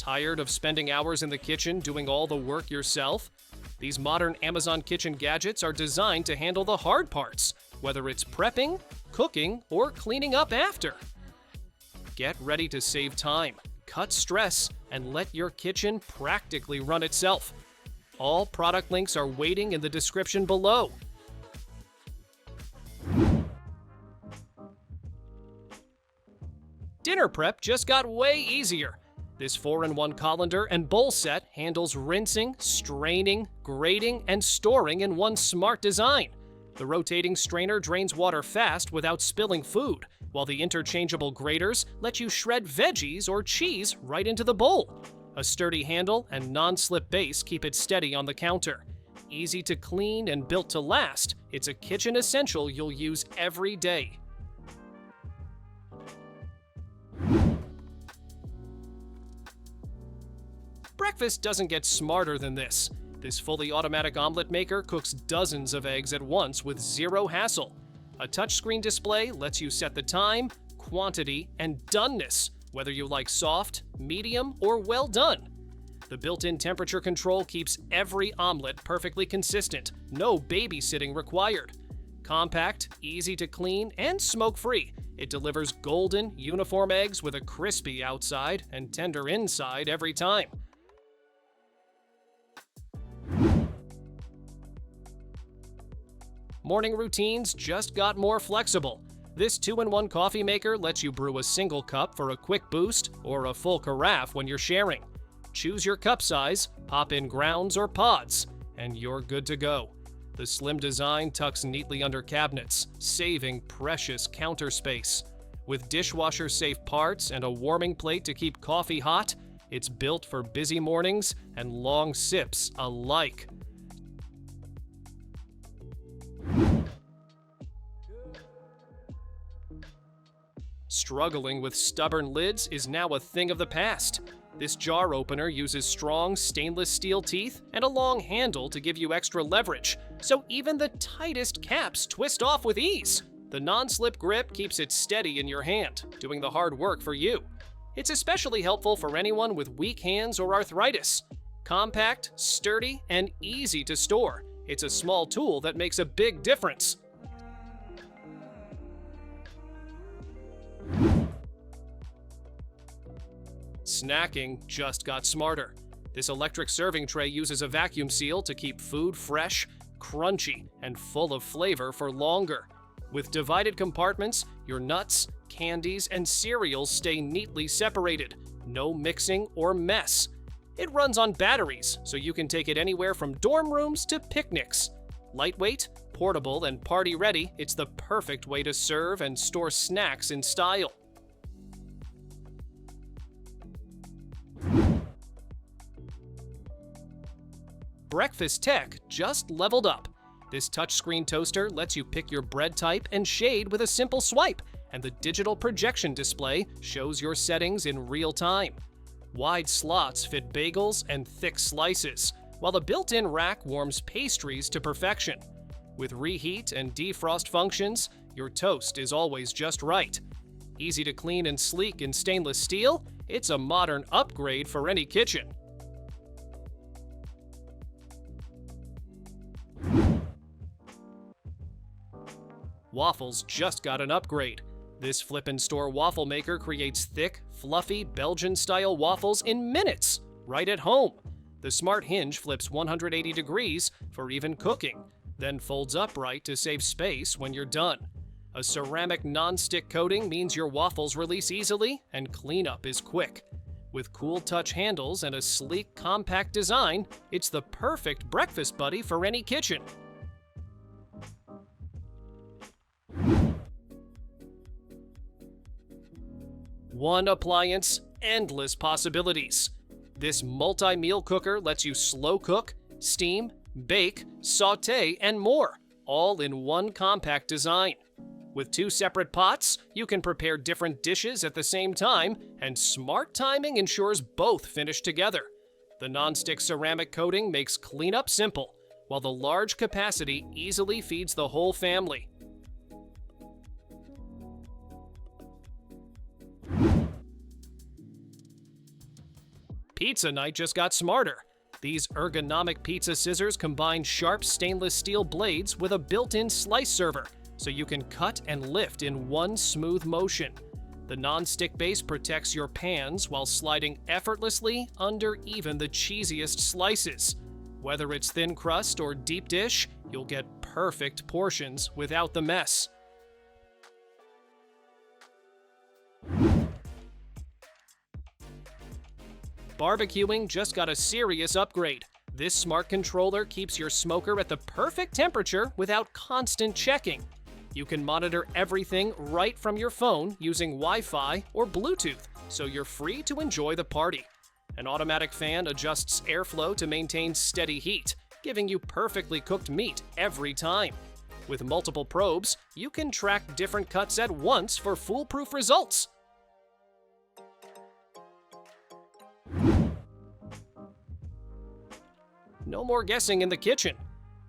Tired of spending hours in the kitchen doing all the work yourself? These modern Amazon kitchen gadgets are designed to handle the hard parts, whether it's prepping, cooking, or cleaning up after. Get ready to save time, cut stress, and let your kitchen practically run itself. All product links are waiting in the description below. Dinner prep just got way easier. This 4-in-1 colander and bowl set handles rinsing, straining, grating, and storing in one smart design. The rotating strainer drains water fast without spilling food, while the interchangeable graters let you shred veggies or cheese right into the bowl. A sturdy handle and non-slip base keep it steady on the counter. Easy to clean and built to last, it's a kitchen essential you'll use every day. Breakfast doesn't get smarter than this. This fully automatic omelet maker cooks dozens of eggs at once with zero hassle. A touchscreen display lets you set the time, quantity, and doneness, whether you like soft, medium, or well done. The built-in temperature control keeps every omelet perfectly consistent, no babysitting required. Compact, easy to clean, and smoke-free, it delivers golden, uniform eggs with a crispy outside and tender inside every time. Morning routines just got more flexible. This 2-in-1 coffee maker lets you brew a single cup for a quick boost or a full carafe when you're sharing. Choose your cup size, pop in grounds or pods, and you're good to go. The slim design tucks neatly under cabinets, saving precious counter space. With dishwasher-safe parts and a warming plate to keep coffee hot, it's built for busy mornings and long sips alike. Struggling with stubborn lids is now a thing of the past. This jar opener uses strong stainless steel teeth and a long handle to give you extra leverage, so even the tightest caps twist off with ease. The non-slip grip keeps it steady in your hand, doing the hard work for you. It's especially helpful for anyone with weak hands or arthritis. Compact, sturdy, and easy to store, it's a small tool that makes a big difference. Snacking just got smarter. This electric serving tray uses a vacuum seal to keep food fresh, crunchy, and full of flavor for longer. With divided compartments, your nuts, candies, and cereals stay neatly separated. No mixing or mess. It runs on batteries, so you can take it anywhere from dorm rooms to picnics. Lightweight, portable, and party-ready, it's the perfect way to serve and store snacks in style. Breakfast tech just leveled up. This touchscreen toaster lets you pick your bread type and shade with a simple swipe, and the digital projection display shows your settings in real time. Wide slots fit bagels and thick slices, while the built-in rack warms pastries to perfection. With reheat and defrost functions, your toast is always just right. Easy to clean and sleek in stainless steel, it's a modern upgrade for any kitchen. Waffles just got an upgrade. This flip-and-store waffle maker creates thick, fluffy Belgian-style waffles in minutes, right at home. The smart hinge flips 180 degrees for even cooking, then folds upright to save space when you're done. A ceramic non-stick coating means your waffles release easily and cleanup is quick. With cool touch handles and a sleek, compact design, it's the perfect breakfast buddy for any kitchen. One appliance, endless possibilities. This multi-meal cooker lets you slow cook, steam, bake, saute, and more, all in one compact design. With 2 separate pots, you can prepare different dishes at the same time, and smart timing ensures both finish together. The non-stick ceramic coating makes cleanup simple, while the large capacity easily feeds the whole family. Pizza night just got smarter. These ergonomic pizza scissors combine sharp stainless steel blades with a built-in slice server, so you can cut and lift in one smooth motion. The non-stick base protects your pans while sliding effortlessly under even the cheesiest slices. Whether it's thin crust or deep dish, you'll get perfect portions without the mess. Barbecuing just got a serious upgrade. This smart controller keeps your smoker at the perfect temperature without constant checking. You can monitor everything right from your phone using Wi-Fi or Bluetooth, so you're free to enjoy the party. An automatic fan adjusts airflow to maintain steady heat, giving you perfectly cooked meat every time. With multiple probes, you can track different cuts at once for foolproof results. No more guessing in the kitchen.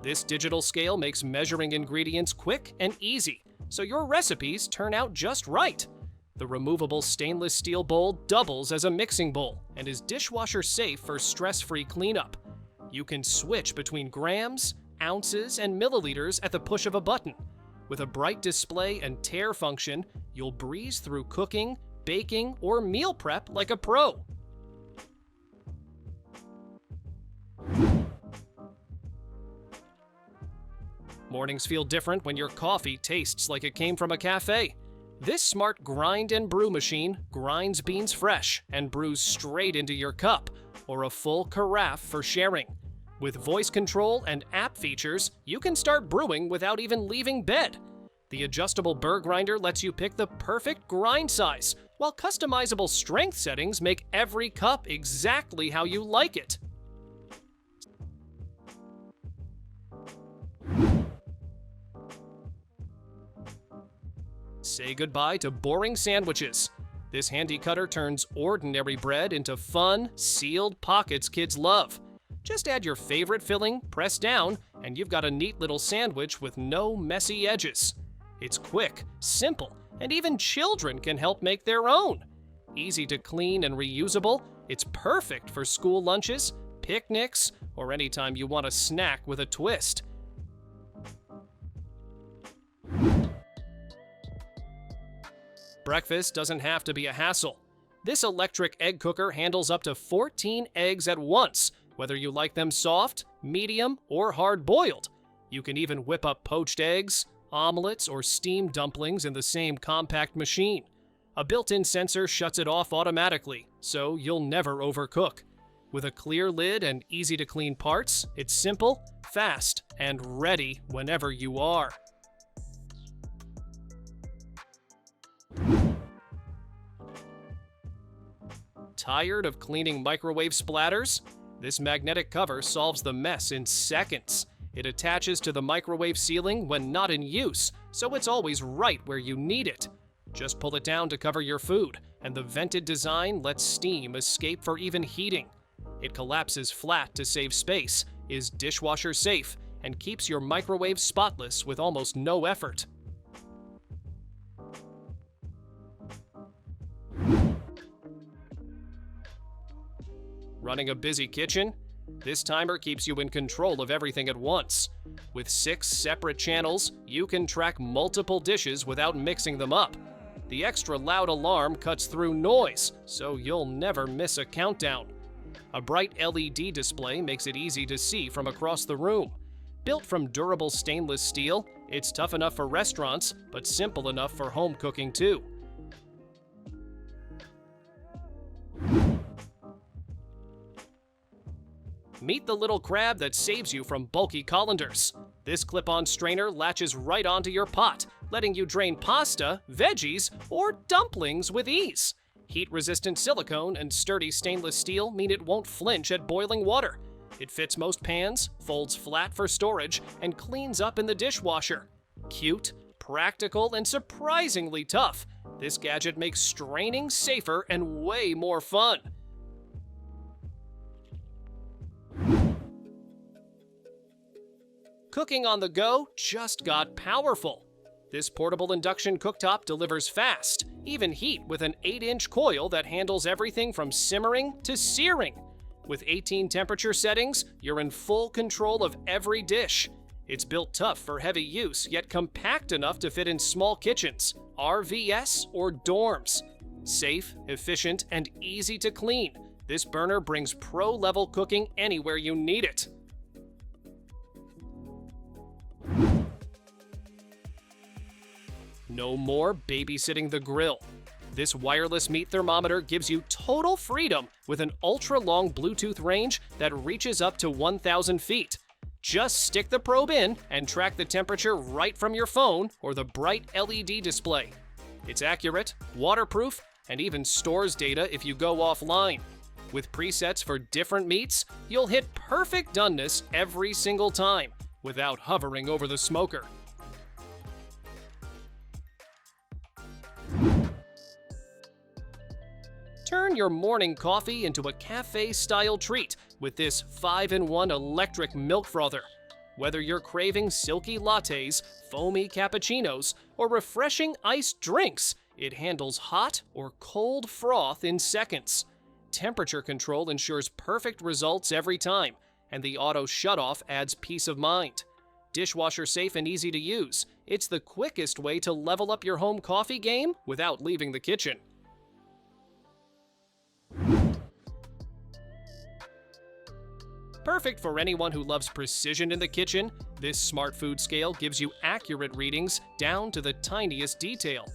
This digital scale makes measuring ingredients quick and easy, so your recipes turn out just right. The removable stainless steel bowl doubles as a mixing bowl and is dishwasher safe for stress-free cleanup. You can switch between grams, ounces, and milliliters at the push of a button. With a bright display and tare function, you'll breeze through cooking, baking, or meal prep like a pro. Mornings feel different when your coffee tastes like it came from a cafe. This smart grind and brew machine grinds beans fresh and brews straight into your cup, or a full carafe for sharing. With voice control and app features, you can start brewing without even leaving bed. The adjustable burr grinder lets you pick the perfect grind size, while customizable strength settings make every cup exactly how you like it. Say goodbye to boring sandwiches. This handy cutter turns ordinary bread into fun, sealed pockets kids love. Just add your favorite filling, press down, and you've got a neat little sandwich with no messy edges. It's quick, simple, and even children can help make their own. Easy to clean and reusable, it's perfect for school lunches, picnics, or anytime you want a snack with a twist. Breakfast doesn't have to be a hassle. This electric egg cooker handles up to 14 eggs at once, whether you like them soft, medium, or hard-boiled. You can even whip up poached eggs, omelets, or steamed dumplings in the same compact machine. A built-in sensor shuts it off automatically, so you'll never overcook. With a clear lid and easy-to-clean parts, it's simple, fast, and ready whenever you are. Tired of cleaning microwave splatters? This magnetic cover solves the mess in seconds. It attaches to the microwave ceiling when not in use, so it's always right where you need it. Just pull it down to cover your food, and the vented design lets steam escape for even heating. It collapses flat to save space, is dishwasher safe, and keeps your microwave spotless with almost no effort. Running a busy kitchen? This timer keeps you in control of everything at once. With 6 separate channels, you can track multiple dishes without mixing them up. The extra loud alarm cuts through noise, so you'll never miss a countdown. A bright LED display makes it easy to see from across the room. Built from durable stainless steel, it's tough enough for restaurants, but simple enough for home cooking too. Meet the little crab that saves you from bulky colanders. This clip-on strainer latches right onto your pot, letting you drain pasta, veggies, or dumplings with ease. Heat-resistant silicone and sturdy stainless steel mean it won't flinch at boiling water. It fits most pans, folds flat for storage, and cleans up in the dishwasher. Cute, practical, and surprisingly tough, this gadget makes straining safer and way more fun. Cooking on the go just got powerful. This portable induction cooktop delivers fast, Even heat with an 8-inch coil that handles everything from simmering to searing. With 18 temperature settings, you're in full control of every dish. It's built tough for heavy use, yet compact enough to fit in small kitchens, RVs, or dorms. Safe, efficient, and easy to clean, this burner brings pro-level cooking anywhere you need it. No more babysitting the grill. This wireless meat thermometer gives you total freedom with an ultra-long Bluetooth range that reaches up to 1,000 feet. Just stick the probe in and track the temperature right from your phone or the bright LED display. It's accurate, waterproof, and even stores data if you go offline. With presets for different meats, you'll hit perfect doneness every single time without hovering over the smoker. Turn your morning coffee into a cafe-style treat with this 5-in-1 electric milk frother. Whether you're craving silky lattes, foamy cappuccinos, or refreshing iced drinks, it handles hot or cold froth in seconds. Temperature control ensures perfect results every time, and the auto shutoff adds peace of mind. Dishwasher safe and easy to use, it's the quickest way to level up your home coffee game without leaving the kitchen. Perfect for anyone who loves precision in the kitchen, this smart food scale gives you accurate readings down to the tiniest detail.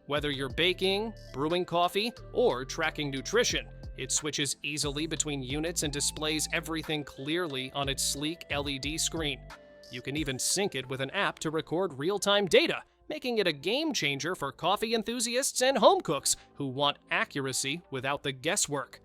Whether you're baking, brewing coffee, or tracking nutrition, it switches easily between units and displays everything clearly on its sleek LED screen. You can even sync it with an app to record real-time data, making it a game changer for coffee enthusiasts and home cooks who want accuracy without the guesswork.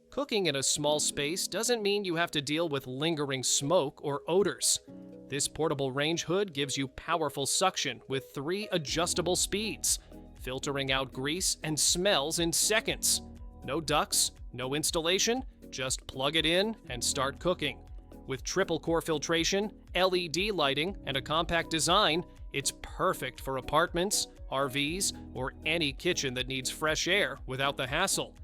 Cooking in a small space doesn't mean you have to deal with lingering smoke or odors. This portable range hood gives you powerful suction with 3 adjustable speeds, filtering out grease and smells in seconds. No ducts, no installation, just plug it in and start cooking. With triple core filtration, LED lighting, and a compact design, it's perfect for apartments, RVs, or any kitchen that needs fresh air without the hassle.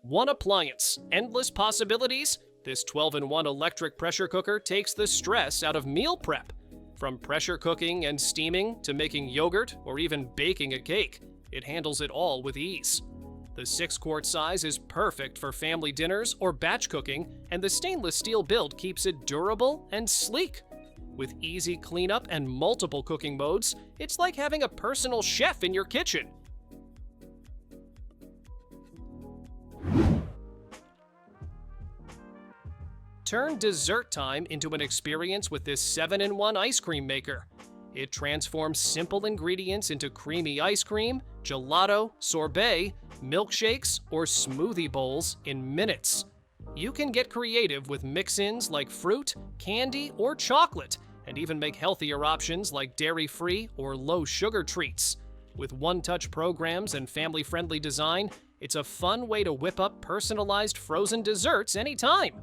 One appliance, endless possibilities? This 12-in-1 electric pressure cooker takes the stress out of meal prep. From pressure cooking and steaming to making yogurt or even baking a cake, it handles it all with ease. The 6-quart size is perfect for family dinners or batch cooking, and the stainless steel build keeps it durable and sleek. With easy cleanup and multiple cooking modes, it's like having a personal chef in your kitchen. Turn dessert time into an experience with this 7-in-1 ice cream maker. It transforms simple ingredients into creamy ice cream, gelato, sorbet, milkshakes, or smoothie bowls in minutes. You can get creative with mix-ins like fruit, candy, or chocolate, and even make healthier options like dairy-free or low-sugar treats. With one-touch programs and family-friendly design, it's a fun way to whip up personalized frozen desserts anytime.